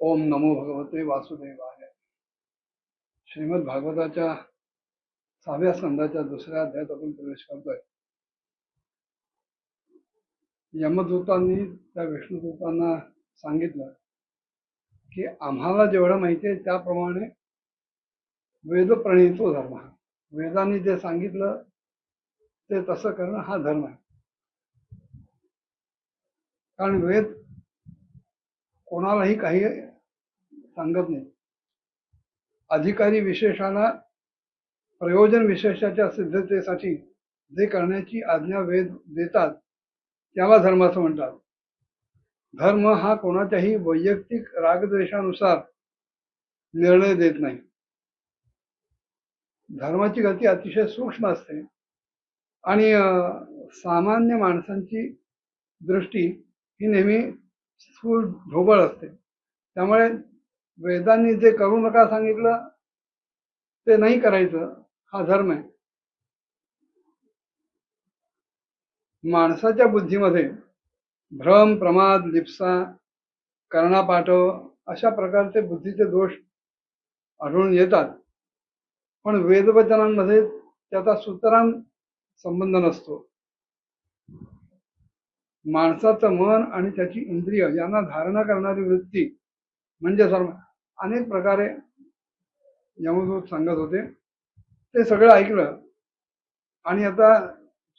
ओम नमो भगवते वासुदेवाय. श्रीमद भागवताच्या 6व्या स्कंदाच्या दुसऱ्या अध्यायात आपण प्रवेश करतोय. यमदूतांनी त्या विष्णुदूतांना सांगितलं की आम्हाला जेवढं माहिती आहे त्याप्रमाणे वेद प्रणितो धर्म, वेदांनी जे सांगितलं ते तसं करणं हा धर्म आहे. कारण वेद कोणालाही काही सांगत नाही. अधिकारी विशेषाला प्रयोजन विशेषाच्या सिद्धतेसाठी जे करण्याची आज्ञा वेद देतात त्याला धर्म असं म्हणतात. धर्म हा कोणाच्याही वैयक्तिक रागद्वेषानुसार निर्णय देत नाही. धर्माची गती अतिशय सूक्ष्म असते आणि सामान्य माणसांची दृष्टी ही नेहमी स्थूल ढोबळ असते. त्यामुळे वेदांनी जे करू नका सांगितलं ते नाही करायचं हा धर्म आहे. माणसाच्या बुद्धीमध्ये भ्रम, प्रमाद, लिप्सा, कर्णापाठव अशा प्रकारचे बुद्धीचे दोष आढळून येतात. पण वेदवचनांमध्ये त्याचा सुतराम संबंध नसतो. माणसाचं मन आणि त्याची इंद्रिय यांना धारणा करणारी वृत्ती म्हणजे सर्व अनेक प्रकारे यमदूत सांगत होते. ते सगळं ऐकलं आणि आता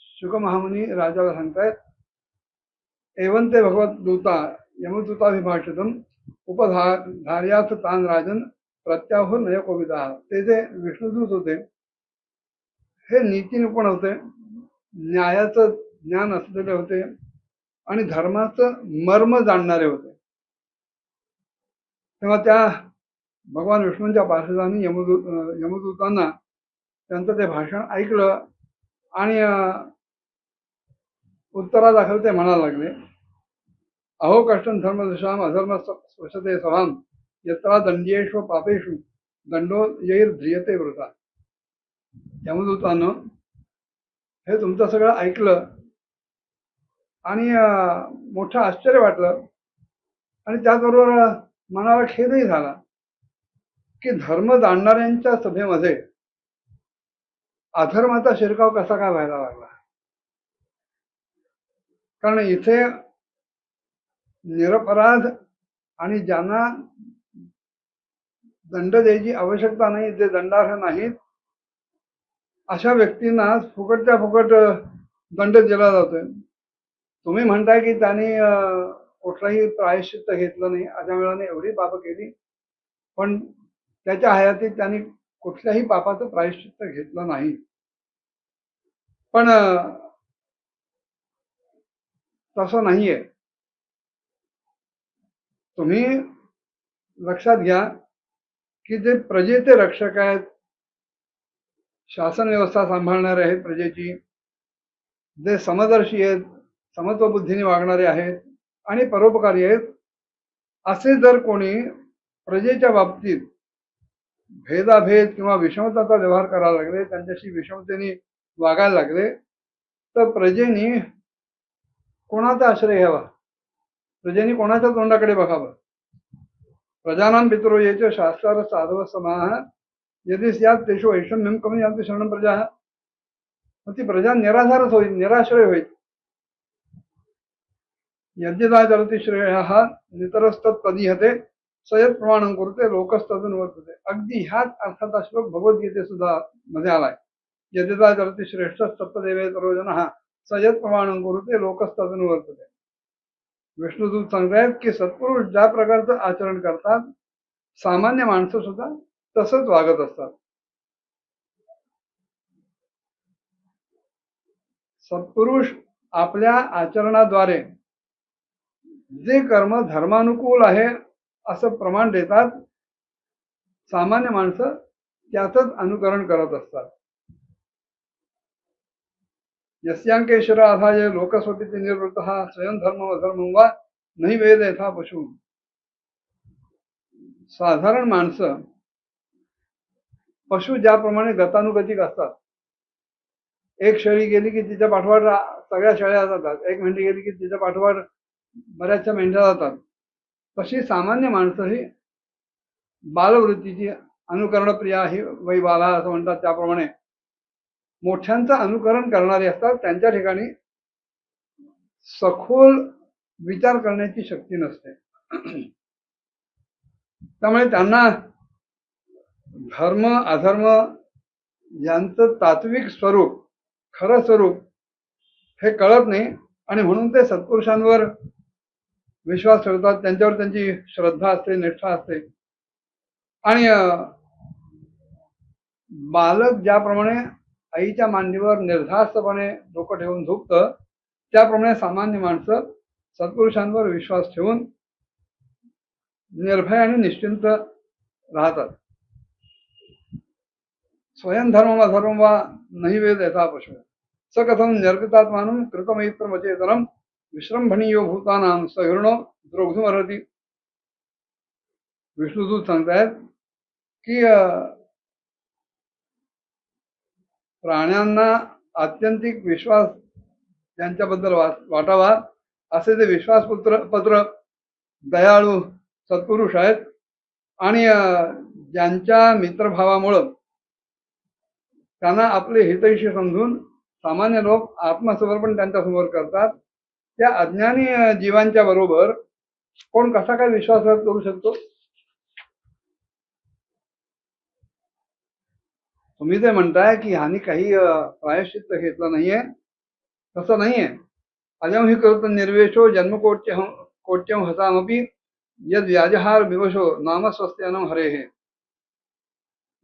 शुक महामुनी राजाला सांगतायत, एवंते भगवत दूता यमदूताभिभाषितम उपधार्याथ तान राजन प्रत्याहो नय कोविदा. ते जे विष्णुदूत होते हे नीती निपुण होते, न्यायाचं ज्ञान असलेले होते आणि धर्माचं मर्म जाणणारे होते. तेव्हा त्या भगवान विष्णूंच्या पार्षदांनी यमदूतांना त्यांचं ते भाषण ऐकलं आणि उत्तरादाखल ते म्हणायला लागले, अहो कष्टं धर्मदशाम अधर्म स्पृशते सभाम यत्रा दंड्येषु पापेषु दंडो येईल ध्रियते वृथा. यमदूतांनो, हे तुमचं सगळं ऐकलं आणि मोठं आश्चर्य वाटलं आणि त्याचबरोबर मनाला खेदही झाला की धर्म जाणणाऱ्यांच्या सभेमध्ये अधर्माचा शिरकाव कसा काय व्हायला लागला. कारण इथे निरपराध आणि ज्यांना दंड द्यायची आवश्यकता नाही, जे दंडार्ह नाहीत, अशा व्यक्तींना फुकटच्या फुकट दंड दिला जातोय. तुम्ही म्हणताय की त्यांनी कुठलाही प्रायश्चित्त घेतलं नाही, अशा वेळाने एवढी पापं केली, पण त्याच्या हयातीत त्यांनी कुठल्याही पापाचं प्रायश्चित्त घेतलं नाही. पण तसं नाहीये. तुम्ही लक्षात घ्या की जे प्रजेचे रक्षक आहेत, शासन व्यवस्था सांभाळणारे आहेत प्रजेची, जे समदर्शी आहेत, समत्व बुद्धीने वागणारे आहेत आणि परोपकारी आहेत, असे जर कोणी प्रजेच्या बाबतीत भेदाभेद किंवा विषमताचा व्यवहार करायला लागले, त्यांच्याशी विषमतेने वागायला लागले, तर प्रजेनी कोणाचा आश्रय घ्यावा, प्रजेनी कोणाच्या तोंडाकडे बघावं. प्रजानां पितरो ये च शास्त्रार्थ साधव समाह यदि स्यात् तेषु वैषम्यं कमी यान्ति शरणं प्रजा. मग ती प्रजा निराधारच होईल, निराश्रय होईल. यज्ञदा चरति श्रेयः नितरस्तत्पदीहते सयत प्रमाणं कुरुते लोकस्तदन वर्तते. अगदी ह्याच अर्थाचा श्लोक भगवद्गीते सुद्धा मध्ये आलाय. यज्ञदा चरति श्रेष्ठ सप्तदेवे तरोजनः सयत प्रमाणं कुरुते लोकस्तदन वर्तते. विष्णुदूत सांगतायत की सत्पुरुष ज्या प्रकारचं आचरण करतात, सामान्य माणसं सुद्धा तसंच वागत असतात. सत्पुरुष आपल्या आचरणाद्वारे जे कर्म धर्मानुकूल आहे असं प्रमाण देतात, सामान्य माणसं त्याचंच अनुकरण करत असतात. यस्यांके शिराधाय लोकस्वपिति निर्वृत्तः स्वयं धर्म अधर्मं वा नहि वेद यथा पशु. साधारण माणसं पशु ज्याप्रमाणे गतानुगतिक असतात, एक शेळी गेली की तिच्या पाठोपाठ सगळ्या शेळ्या जातात, एक मेंढी गेली की तिच्या पाठोपाठ बऱ्याचशा मेंढ्या जातात, तशी सामान्य माणसंही बालवृत्तीची अनुकरणप्रिय ही वै बाला असं म्हणतात, त्याप्रमाणे मोठ्यांचं अनुकरण करणारे असतात. त्यांच्या ठिकाणी सखोल विचार करण्याची शक्ती नसते. त्यामुळे त्यांना धर्म अधर्म यांचं तात्विक स्वरूप, खरं स्वरूप हे कळत नाही आणि म्हणून ते सत्पुरुषांवर विश्वास ठेवतात, त्यांच्यावर त्यांची श्रद्धा असते, निष्ठा असते. आणि बालक ज्याप्रमाणे आईच्या मांडीवर निर्धास्तपणे डोकं ठेवून झोपतं, त्याप्रमाणे सामान्य माणसं सत्पुरुषांवर विश्वास ठेवून निर्भय आणि निश्चिंत राहतात. स्वयंधर्म अधर्म वा नाही वेद यथा पशु स कथम निर्पितात्मानं कृतमैत्रमचेतनम विश्रंभणीयो भूतानां सहिर्णो द्रोग्धुमर्हति. विष्णुदूत सांगतायत की प्राण्यांना आत्यंतिक विश्वास त्यांच्याबद्दल वाटावा असे ते विश्वासपत्र दयाळू सत्पुरुष आहेत. आणि ज्यांच्या मित्रभावामुळं त्यांना आपले हितैषी समजून सामान्य लोक आत्मसमर्पण त्यांच्या समोर करतात, त्या अज्ञानी जीवांच्या बरोबर कोण कसा काय विश्वासघात करू शकतो? तुम्ही ते म्हणताय की ह्यानी काही प्रायश्चित्त घेतलं नाहीये, तसं नाहीये. अजम ही करत निर्वेशो जन्म कोट्यम हसामपी यद व्याजहार विवशो नाम स्वस्त्यानं हरे हे.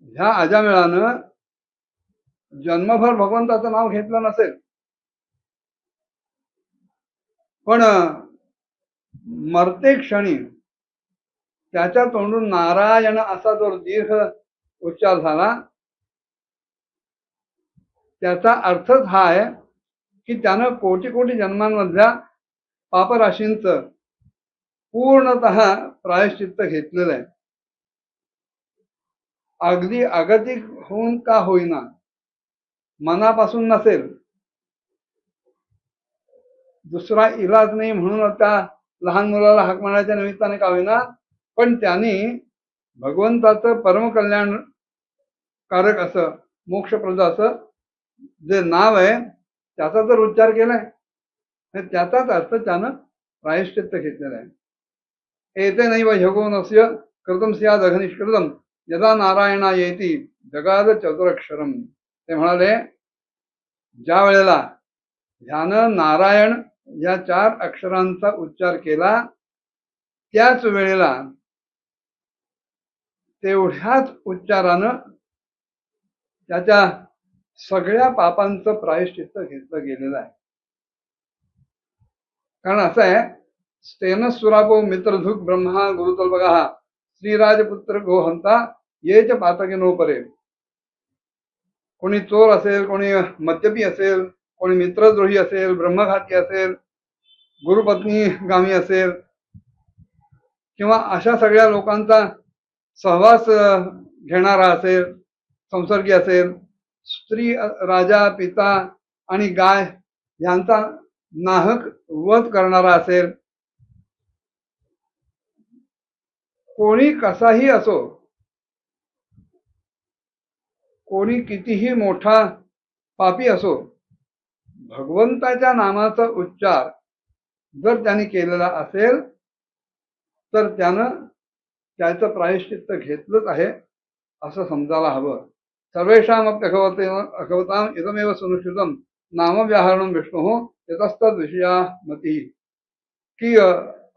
ह्या अजामेळानं जन्मभर भगवंताचं नाव घेतलं नसेल, पण मरते क्षणी त्याच्या तोंडून नारायण असा जो दीर्घ उच्चार झाला, त्याचा अर्थच हा आहे की त्यानं कोटी कोटी जन्मांमधल्या पापराशींचं पूर्णतः प्रायश्चित्त घेतलेलं आहे. अगदी अगतिक होऊन का होईना, मनापासून नसेल, दुसरा इलाज नाही म्हणून त्या लहान मुलाला हाक मारण्याच्या निमित्ताने का होईना, पण त्यांनी भगवंताचं परमकल्याणकारक असं मोक्षप्रद असं जे नाव आहे त्याचा जर उच्चार केलाय, त्याचाच अर्थ त्यानं प्रायश्चित्त घेतलेला आहे. एते नैव ह्यगोनस्य कृतम स्याद अघनिष्कृतम यदा नारायणा येती जगाद चतुरक्षरम. ते म्हणाले, ज्या वेळेला ह्यानं नारायण या 4 अक्षरांचा उच्चार केला, त्याच वेळेला तेवढ्याच उच्चारानं त्याच्या सगळ्या पापांचं प्रायश्चित्त घेतलं गेलेलं आहे. कारण असं आहे, स्तेन सुरापो मित्रधुक ब्रह्मा गुरुतल बघा श्रीराजपुत्र गोहंता येच पातकिनो परे. कोणी चोर असेल, कोणी मद्यपी असेल, कोणी मित्रद्रोही असेल, ब्रह्मघाती असेल, गुरुपत्नी गामी असेल, किंवा अशा सगळ्या लोकांचा सहवास घेणारा असेल, संसर्गी असेल, स्त्री, राजा, पिता आणि गाय यांचा नाहक वध करणारा असेल, कोणी कसाही असो, कोणी कितीही मोठा पापी असो, भगवंताच्या नामाचा उच्चार जर त्यांनी केलेला असेल तर त्यानं त्याचं प्रायश्चित्त घेतलंच आहे असं समजायला हवं. सर्वेषाम अभ्यभवताम इदमेव सुनिश्चितम नामव्याहरणम विष्णू यतस्तद विषया मती. की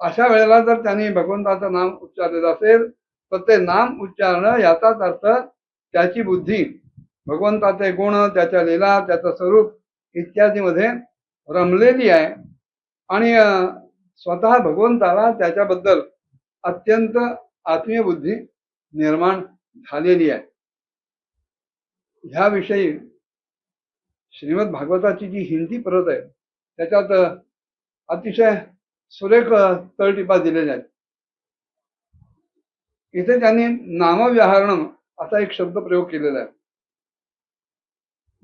अशा वेळेला जर त्यांनी भगवंताचं नाम उच्चारलेलं असेल तर ते नाम उच्चारणं याचाच अर्थ त्याची बुद्धी भगवंताचे गुण, त्याच्या लीला, त्याचं स्वरूप इत्यादी मध्ये रमलेली आहे आणि स्वतः भगवंताला त्याच्याबद्दल अत्यंत आत्मीय बुद्धी निर्माण झालेली आहे. ह्याविषयी श्रीमद भागवताची जी हिंदी प्रत आहे त्याच्यात अतिशय सुरेख तळटीपा दिलेल्या आहेत. इथे त्यांनी नामव्याहरणम असा एक शब्द प्रयोग केलेला आहे.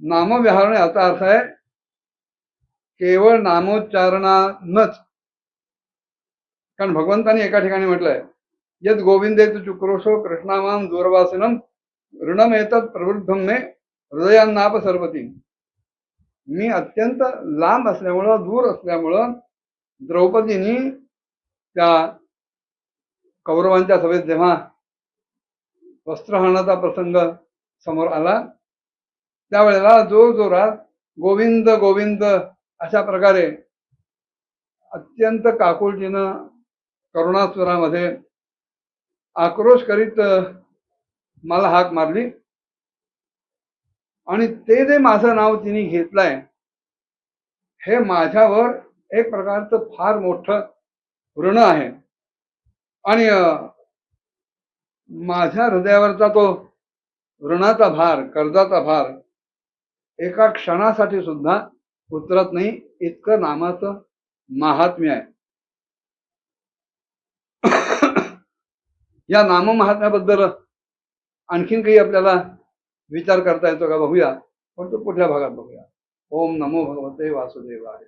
नामव्याहरण याचा अर्थ आहे केवळ नामोच्चारणानच कारण भगवंतानी एका ठिकाणी म्हटलंय, यद गोविंदेत चुक्रोशो कृष्णामाम दूरवासिनम ऋणम येतात प्रवृद्धम मे हृदयांनाप सर्वती. मी अत्यंत लांब असल्यामुळं, दूर असल्यामुळं द्रौपदीनी त्या कौरवांच्या सभेत जेव्हा वस्त्रहरणाचा प्रसंग समोर आला, त्यावेळेला जोरजोरात गोविंद गोविंद अशा प्रकारे अत्यंत काकुळतीनं करुणासुरामध्ये आक्रोश करीत मला हाक मारली. आणि ते जे माझं नाव तिने घेतलंय, हे माझ्यावर एक प्रकारचं फार मोठं ऋण आहे. आणि माझ्या हृदयावरचा तो ऋणाचा भार, कर्जाचा भार एका क्षणासाठी सुद्धा उतरत नाही, इतकं नामाचं महात्म्य आहे. या नाममहात्म्याबद्दल आणखीन काही आपल्याला विचार करता येतो का बघूया, पण तो पुढल्या भागात बघूया. ओम नमो भगवते वासुदेवाय.